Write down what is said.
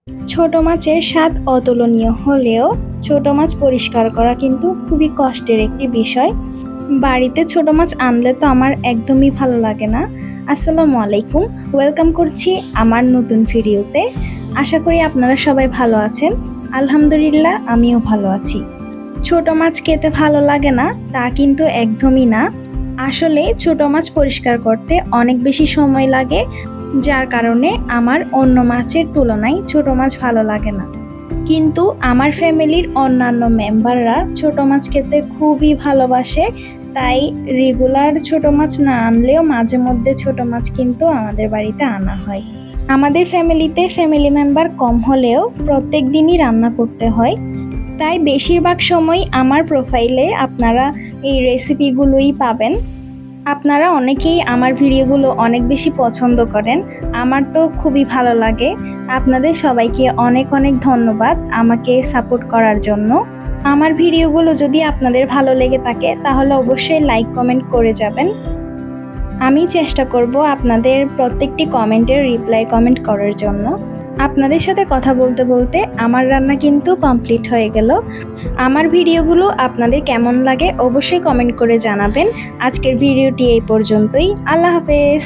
ছোট মাছের স্বাদ অতুলনীয় হলেও ছোট মাছ পরিষ্কার করা কিন্তু খুবই কষ্টের একটি বিষয়। বাড়িতে ছোট মাছ আনলে তো আমার একদমই ভালো লাগে না। আসসালামু আলাইকুম, ওয়েলকাম করছি আমার নতুন ভিডিওতে। আশা করি আপনারা সবাই ভালো আছেন। আলহামদুলিল্লাহ, আমিও ভালো আছি। ছোট মাছ খেতে ভালো লাগে না তা কিন্তু একদমই না। আসলে ছোট মাছ পরিষ্কার করতে অনেক বেশি সময় লাগে, যার কারণে আমার অন্য মাছের তুলনায় ছোট মাছ ভালো লাগে না। কিন্তু আমার ফ্যামিলির অন্যান্য মেম্বাররা ছোট মাছ খেতে খুবই ভালোবাসে, তাই রেগুলার ছোট মাছ না আনলেও মাঝে মধ্যে ছোট মাছ কিন্তু আমাদের বাড়িতে আনা হয়। আমাদের ফ্যামিলিতে ফ্যামিলি মেম্বার কম হলেও প্রত্যেক দিনই রান্না করতে হয়, তাই বেশিরভাগ সময় আমার প্রোফাইলে আপনারা এই রেসিপিগুলোই পাবেন। আপনারা অনেকেই আমার ভিডিওগুলো অনেক বেশি পছন্দ করেন, আমার তো খুবই ভালো লাগে। আপনাদের সবাইকে অনেক অনেক ধন্যবাদ আমাকে সাপোর্ট করার জন্য। আমার ভিডিওগুলো যদি আপনাদের ভালো লেগে থাকে তাহলে অবশ্যই লাইক কমেন্ট করে যাবেন। আমি চেষ্টা করব আপনাদের প্রত্যেকটি কমেন্টের রিপ্লাই কমেন্ট করার জন্য। আপনাদের সাথে কথা বলতে বলতে আমার রান্না কিন্তু কমপ্লিট হয়ে গেল। আমার ভিডিওগুলো আপনাদের কেমন লাগে অবশ্যই কমেন্ট করে জানাবেন। আজকের ভিডিওটি এই পর্যন্তই। আল্লাহ হাফেজ।